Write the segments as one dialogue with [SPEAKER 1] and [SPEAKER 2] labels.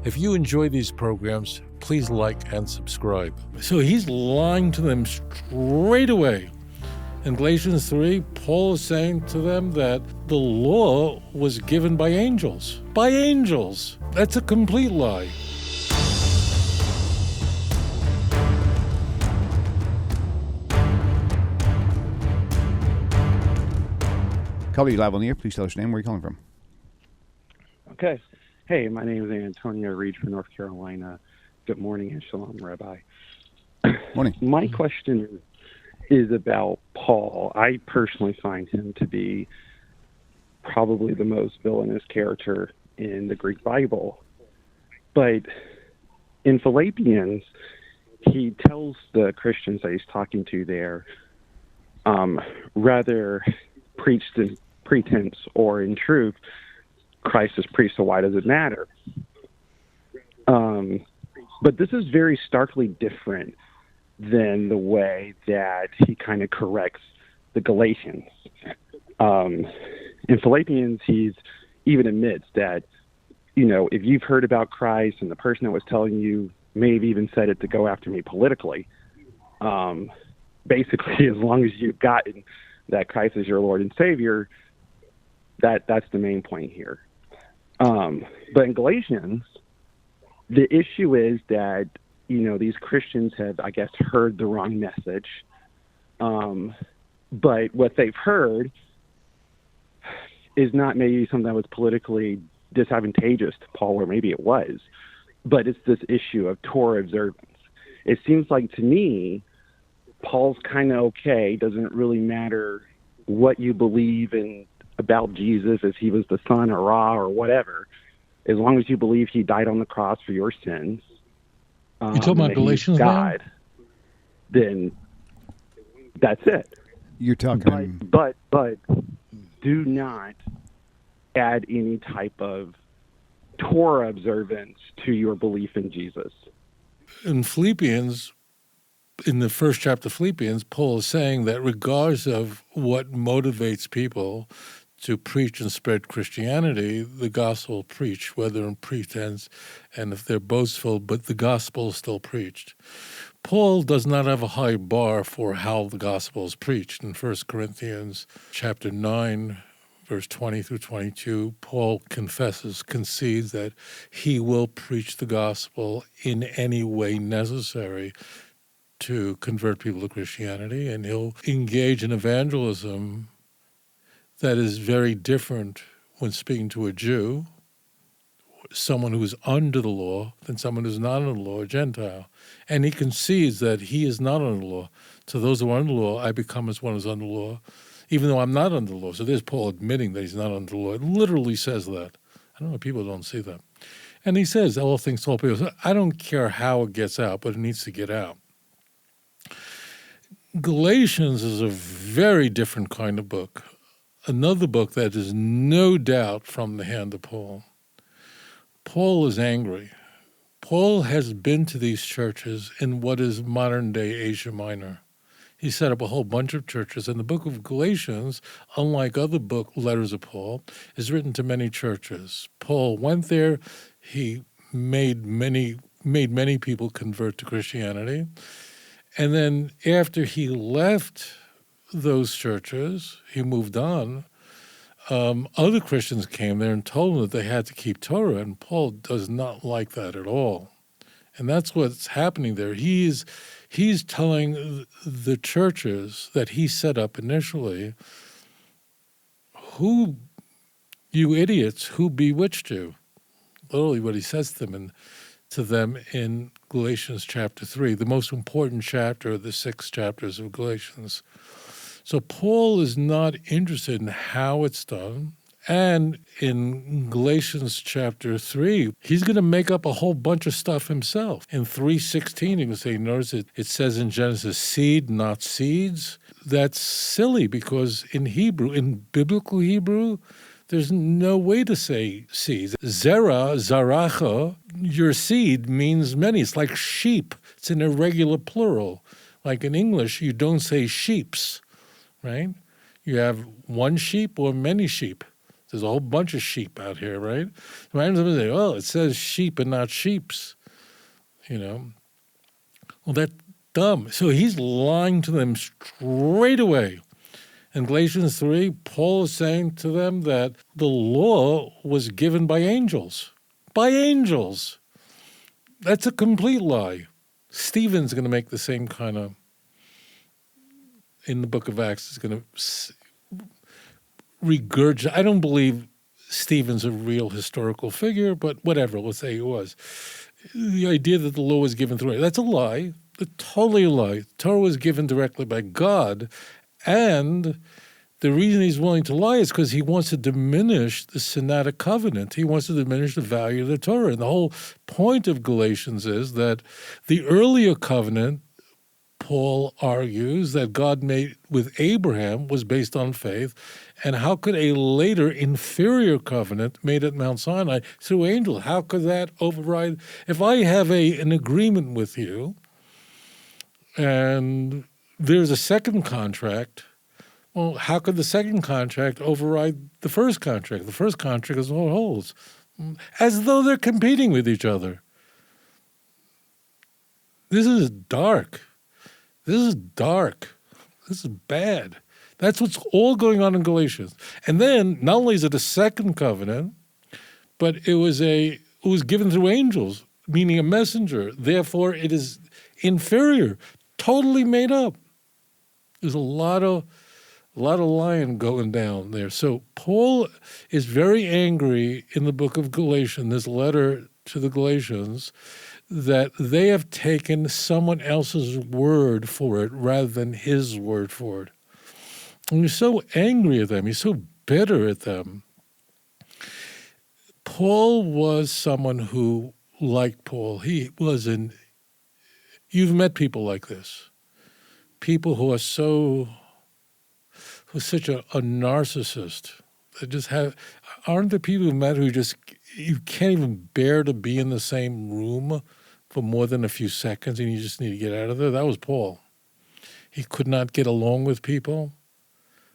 [SPEAKER 1] If you enjoy these programs, please like and subscribe. So he's lying to them straight away. In Galatians 3, Paul is saying to them that the law was given by angels. By angels! That's a complete lie.
[SPEAKER 2] Caller, you live on the air. Please tell us your name. Where are you calling from?
[SPEAKER 3] Okay. Hey, my name is Antonio Reed from North Carolina. Good morning and shalom, Rabbi.
[SPEAKER 2] Morning.
[SPEAKER 3] My question is about Paul. I personally find him to be probably the most villainous character in the Greek Bible. But in Philippians, he tells the Christians that he's talking to there, rather preached in pretense or in truth, Christ is preached, so why does it matter? But this is very starkly different than the way that he kind of corrects the Galatians. In Philippians, he's even admits that, if you've heard about Christ and the person that was telling you may have even said it to go after me politically, basically, as long as you've gotten that Christ is your Lord and Savior, that's the main point here. But in Galatians, the issue is that, these Christians have, I guess, heard the wrong message. But what they've heard is not maybe something that was politically disadvantageous to Paul, or maybe it was, but it's this issue of Torah observance. It seems like to me, Paul's kind of okay. Doesn't really matter what you believe in about Jesus, if he was the son or Ra or whatever, as long as you believe he died on the cross for your sins.
[SPEAKER 1] You talking about Galatians
[SPEAKER 3] God, then that's it.
[SPEAKER 2] You're talking...
[SPEAKER 3] But do not add any type of Torah observance to your belief in Jesus.
[SPEAKER 1] In Philippians, in the first chapter of Philippians, Paul is saying that regardless of what motivates people to preach and spread Christianity, the gospel preached, whether in pretense and if they're boastful, but the gospel is still preached. Paul does not have a high bar for how the gospel is preached. In 1 Corinthians chapter 9, verse 20 through 22, Paul concedes that he will preach the gospel in any way necessary to convert people to Christianity, and he'll engage in evangelism that is very different when speaking to a Jew, someone who is under the law, than someone who's not under the law, a Gentile. And he concedes that he is not under the law. To those who are under the law, I become as one who's under the law, even though I'm not under the law. So there's Paul admitting that he's not under the law. It literally says that. I don't know, people don't see that. And he says, all things to all people. So I don't care how it gets out, but it needs to get out. Galatians is a very different kind of book. Another book that is no doubt from the hand of Paul. Paul is angry. Paul has been to these churches in what is modern-day Asia Minor. He set up a whole bunch of churches, and the book of Galatians, unlike other letters of Paul, is written to many churches. Paul went there. He made many people convert to Christianity. And then after he left those churches, he moved on. Other Christians came there and told him that they had to keep Torah, and Paul does not like that at all. And that's what's happening there. He's telling the churches that he set up initially, who, you idiots, who bewitched you? Literally what he says to them in Galatians chapter 3, the most important chapter of the 6 chapters of Galatians. So Paul is not interested in how it's done. And in Galatians chapter 3, he's going to make up a whole bunch of stuff himself. In 3:16, he will say, notice it says in Genesis, seed, not seeds. That's silly because in biblical Hebrew, there's no way to say seeds. Zera, zaracha, your seed means many. It's like sheep. It's an irregular plural. Like in English, you don't say sheeps, right? You have one sheep or many sheep. There's a whole bunch of sheep out here, right? Imagine somebody say, "Oh, it says sheep and not sheeps." Well, that's dumb. So he's lying to them straight away. In Galatians 3, Paul is saying to them that the law was given by angels. By angels. That's a complete lie. Stephen's going to make the same kind of, in the book of Acts, is going to regurgitate. I don't believe Stephen's a real historical figure, but whatever, let's say he was. The idea that the law was given through, that's a lie. It's totally a lie. The Torah was given directly by God, and the reason he's willing to lie is because he wants to diminish the Sinaitic covenant. He wants to diminish the value of the Torah. And the whole point of Galatians is that the earlier covenant, Paul argues, that God made with Abraham was based on faith. And how could a later inferior covenant made at Mount Sinai through angels, how could that override? If I have an agreement with you and there's a second contract, well, how could the second contract override the first contract? The first contract is what holds, as though they're competing with each other. This is dark. This is dark. This is bad. That's what's all going on in Galatians. And then, not only is it a second covenant, but it was given through angels, meaning a messenger. Therefore, it is inferior, totally made up. There's a lot of lying going down there. So Paul is very angry in the book of Galatians, this letter to the Galatians, that they have taken someone else's word for it rather than his word for it. And he's so angry at them. He's so bitter at them. Paul was someone who, like Paul, you've met people like this. People who are such a narcissist. They just aren't the people you've met who you can't even bear to be in the same room for more than a few seconds and you just need to get out of there? That was Paul. He could not get along with people.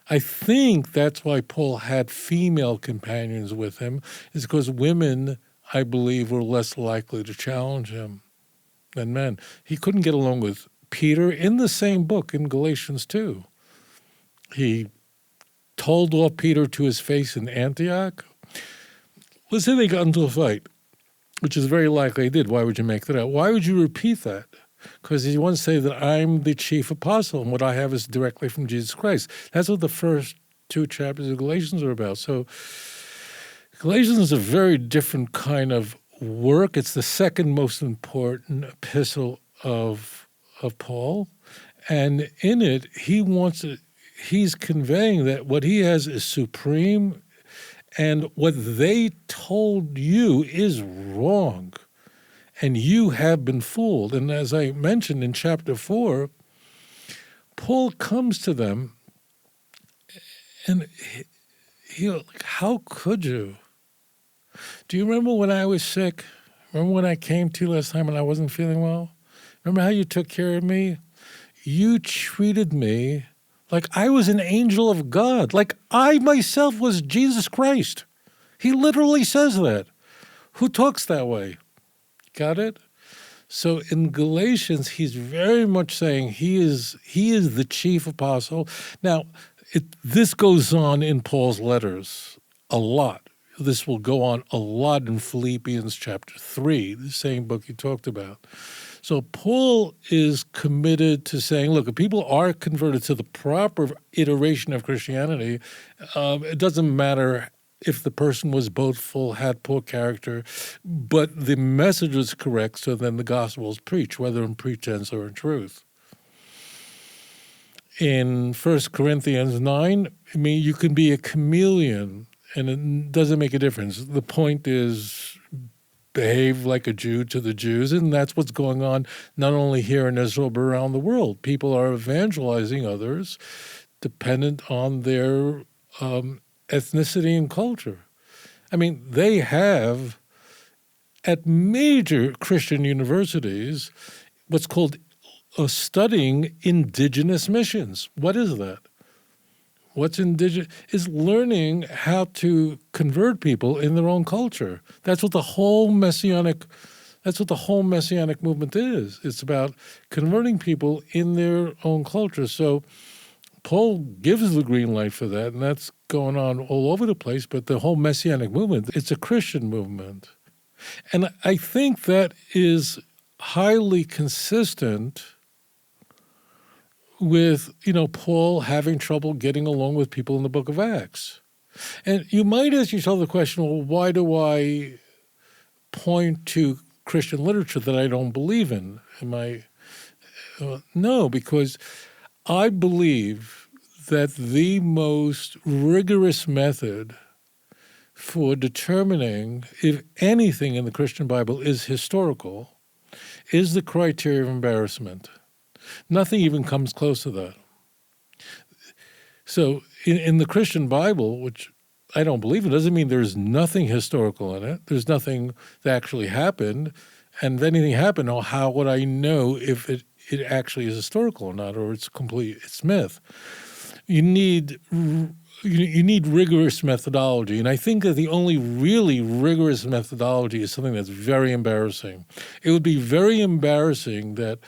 [SPEAKER 1] I think that's why Paul had female companions with him, is because women, I believe, were less likely to challenge him than men. He couldn't get along with Peter in the same book, in Galatians 2. He told off Peter to his face in Antioch. Let's say they got into a fight, which is very likely they did. Why would you make that up? Why would you repeat that? Because he wants to say that I'm the chief apostle and what I have is directly from Jesus Christ. That's what the first 2 chapters of Galatians are about. So Galatians is a very different kind of work. It's the second most important epistle of Paul. And in it, he's conveying that what he has is supreme and what they told you is wrong. And you have been fooled. And as I mentioned in chapter 4, Paul comes to them and he like, how could you? Do you remember when I was sick? Remember when I came to you last time and I wasn't feeling well? Remember how you took care of me? You treated me like I was an angel of God, like I myself was Jesus Christ. He literally says that. Who talks that way? Got it? So in Galatians, he's very much saying he is the chief apostle. Now, this goes on in Paul's letters a lot. This will go on a lot in Philippians chapter 3, the same book you talked about. So Paul is committed to saying, look, if people are converted to the proper iteration of Christianity, it doesn't matter if the person was boastful, had poor character, but the message is correct, so then the gospel is preached, whether in pretense or in truth. In 1 Corinthians 9, you can be a chameleon, and it doesn't make a difference. The point is, behave like a Jew to the Jews, and that's what's going on not only here in Israel, but around the world. People are evangelizing others dependent on their ethnicity and culture. They have, at major Christian universities, what's called studying indigenous missions. What is that? What's indigenous is learning how to convert people in their own culture. That's what the whole messianic movement is. It's about converting people in their own culture. So Paul gives the green light for that, and that's going on all over the place. But the whole messianic movement, it's a Christian movement. And I think that is highly consistent with, Paul having trouble getting along with people in the book of Acts. And you might ask yourself the question, well, why do I point to Christian literature that I don't believe in? No, because I believe that the most rigorous method for determining if anything in the Christian Bible is historical is the criteria of embarrassment. Nothing even comes close to that. So in the Christian Bible, which I don't believe in, doesn't mean there's nothing historical in it. There's nothing that actually happened. And if anything happened, how would I know if it actually is historical or not, or it's myth? You need rigorous methodology. And I think that the only really rigorous methodology is something that's very embarrassing. It would be very embarrassing that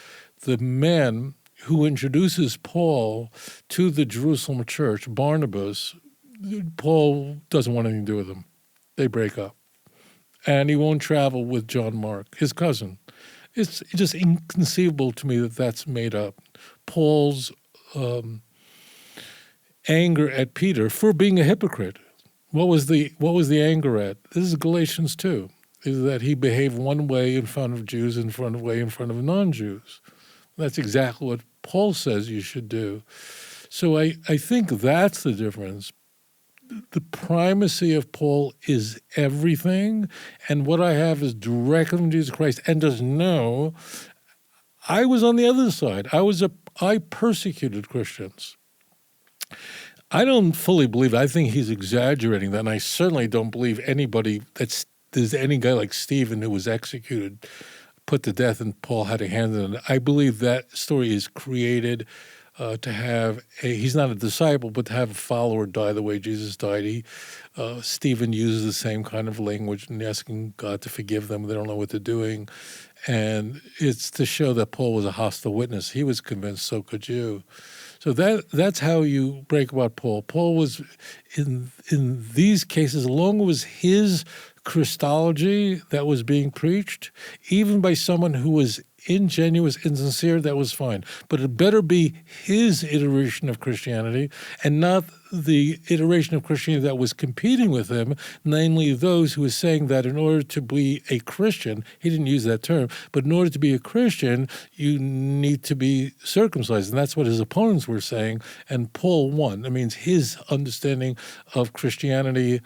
[SPEAKER 1] the man who introduces Paul to the Jerusalem church, Barnabas, Paul doesn't want anything to do with him. They break up. And he won't travel with John Mark, his cousin. It's just inconceivable to me that that's made up. Paul's anger at Peter for being a hypocrite. What was the anger at? This is Galatians 2, is that he behaved one way in front of Jews and in front of non-Jews. That's exactly what Paul says you should do. So I think that's the difference. The primacy of Paul is everything, and what I have is directly from Jesus Christ. And just know, I was on the other side. I persecuted Christians. I don't fully believe it. I think he's exaggerating that, and I certainly don't believe there's any guy like Stephen who was executed, put to death, and Paul had a hand in it. I believe that story is created to have he's not a disciple, but to have a follower die the way Jesus died. Stephen uses the same kind of language and asking God to forgive them. They don't know what they're doing. And it's to show that Paul was a hostile witness. He was convinced, so could you. So that's how you break about Paul. Paul was, in these cases, as long as it was his Christology that was being preached, even by someone who was ingenuous, insincere, that was fine. But it better be his iteration of Christianity and not the iteration of Christianity that was competing with him, namely those who were saying that in order to be a Christian, he didn't use that term, but in order to be a Christian, you need to be circumcised. And that's what his opponents were saying. And Paul won. That means his understanding of Christianity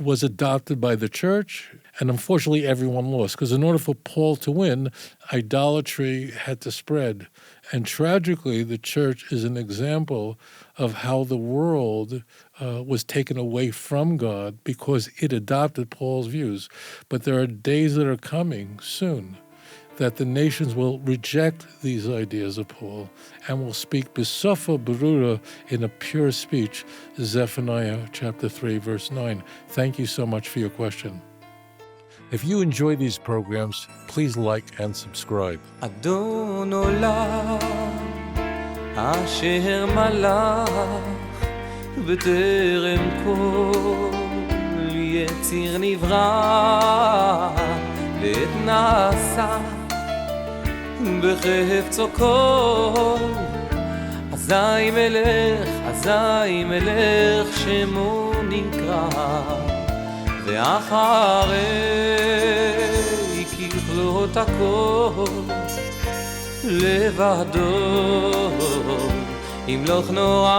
[SPEAKER 1] was adopted by the church, and unfortunately everyone lost, because in order for Paul to win, idolatry had to spread. And tragically, the church is an example of how the world was taken away from God because it adopted Paul's views. But there are days that are coming soon that the nations will reject these ideas of Paul and will speak b'sofa berura, in a pure speech, Zephaniah chapter 3, verse 9. Thank you so much for your question. If you enjoy these programs, please like and subscribe.
[SPEAKER 4] אדון עולם אשר מלך בטרם כל יציר נברא ועת נעשה בחפצו כל אזי מלך שמו נקרא ואחרי ככלות הכל לבדו ימלוך נורא